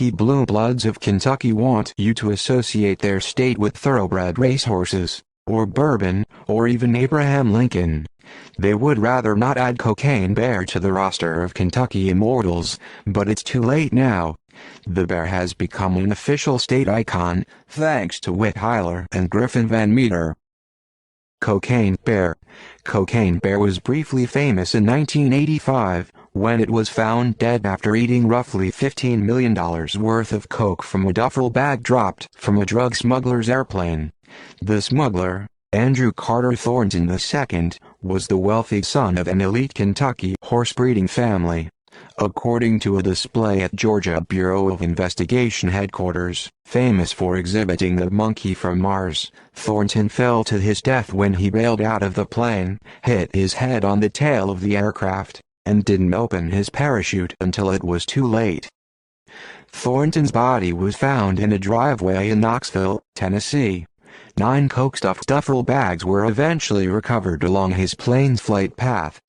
He blue bloods of Kentucky want you to associate their state with thoroughbred racehorses, or bourbon, or even Abraham Lincoln. They would rather not add Cocaine Bear to the roster of Kentucky immortals, but it's too late now. The bear has become an official state icon, thanks to Whit Hyler and Griffin Van Meter. Cocaine Bear. Cocaine Bear was briefly famous in 1985, when it was found dead after eating roughly $15 million worth of coke from a duffel bag dropped from a drug smuggler's airplane. The smuggler, Andrew Carter Thornton II, was the wealthy son of an elite Kentucky horse-breeding family. According to a display at Georgia Bureau of Investigation headquarters, famous for exhibiting the monkey from Mars, Thornton fell to his death when he bailed out of the plane, hit his head on the tail of the aircraft, and didn't open his parachute until it was too late. Thornton's body was found in a driveway in Knoxville, Tennessee. 9 coke-stuffed duffel bags were eventually recovered along his plane's flight path.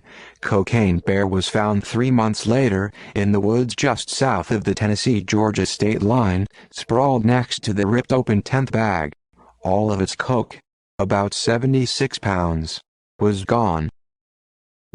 Cocaine Bear was found 3 months later, in the woods just south of the Tennessee-Georgia state line, sprawled next to the ripped-open 10th bag. All of its coke, about 76 pounds, was gone.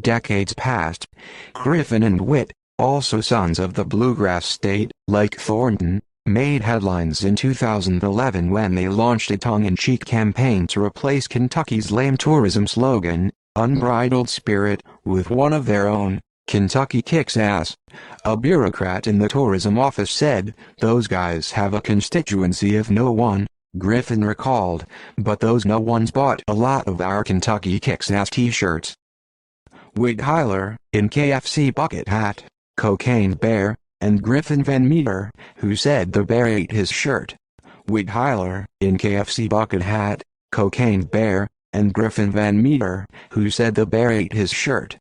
Decades passed. Griffin and Whit, also sons of the bluegrass state, like Thornton, made headlines in 2011 when they launched a tongue-in-cheek campaign to replace Kentucky's lame tourism slogan, "Unbridled Spirit," with one of their own, "Kentucky Kicks Ass." A bureaucrat in the tourism office said, "Those guys have a constituency of no one," Griffin recalled, "but those no ones bought a lot of our Kentucky Kicks Ass t-shirts." Whit Hyler, in KFC bucket hat, Cocaine Bear, and Griffin Van Meter, who said the bear ate his shirt. Whit Hyler, in KFC bucket hat, Cocaine Bear, and Griffin Van Meter, who said the bear ate his shirt.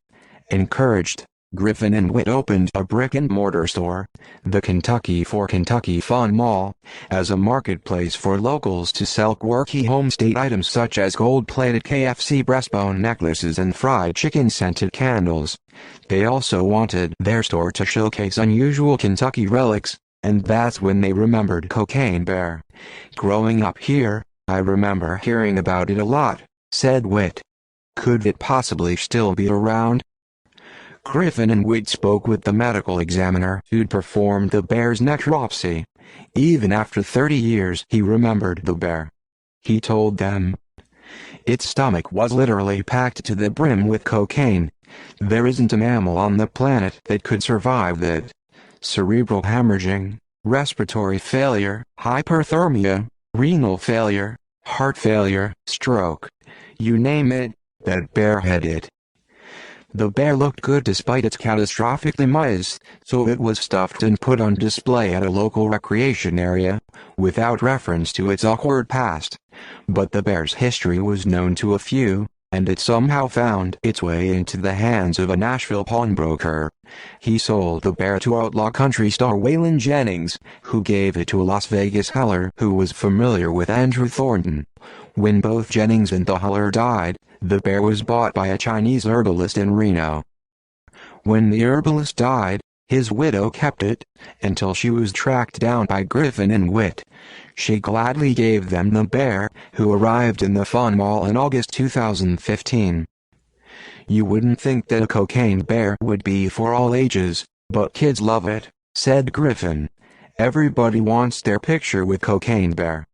Encouraged, Griffin and Whit opened a brick-and-mortar store, the Kentucky for Kentucky Fun Mall, as a marketplace for locals to sell quirky home state items such as gold-plated KFC breastbone necklaces and fried chicken-scented candles. They also wanted their store to showcase unusual Kentucky relics, and that's when they remembered Cocaine Bear. "Growing up here, I remember hearing about it a lot," said Whit. "Could it possibly still be around?" Griffin and Whit spoke with the medical examiner who'd performed the bear's necropsy. Even after 30 years, he remembered the bear. He told them, "Its stomach was literally packed to the brim with cocaine. There isn't a mammal on the planet that could survive that. Cerebral hemorrhaging, respiratory failure, hyperthermia, renal failure, heart failure, stroke. You name it, that bear had it." The bear looked good despite its catastrophic demise, so it was stuffed and put on display at a local recreation area, without reference to its awkward past. But the bear's history was known to a few, and it somehow found its way into the hands of a Nashville pawnbroker. He sold the bear to outlaw country star Waylon Jennings, who gave it to a Las Vegas hustler who was familiar with Andrew Thornton. When both Jennings and the hustler died, the bear was bought by a Chinese herbalist in Reno. When the herbalist died, his widow kept it, until she was tracked down by Griffin and Whit. She gladly gave them the bear, who arrived in the Fun Mall in August 2015. "You wouldn't think that a cocaine bear would be for all ages, but kids love it," said Griffin. "Everybody wants their picture with Cocaine Bear."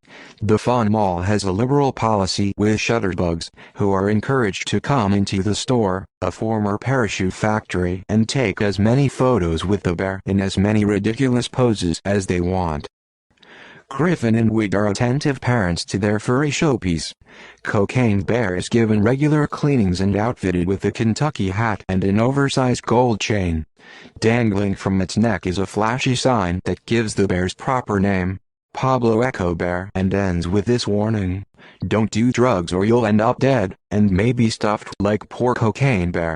The Fun Mall has a liberal policy with shutterbugs, who are encouraged to come into the store, a former parachute factory, and take as many photos with the bear in as many ridiculous poses as they want. Griffin and Whit are attentive parents to their furry showpiece. Cocaine Bear is given regular cleanings and outfitted with a Kentucky hat and an oversized gold chain. Dangling from its neck is a flashy sign that gives the bear's proper name, Pablo Echo Bear, and ends with this warning: "Don't do drugs or you'll end up dead, and maybe stuffed like poor Cocaine Bear."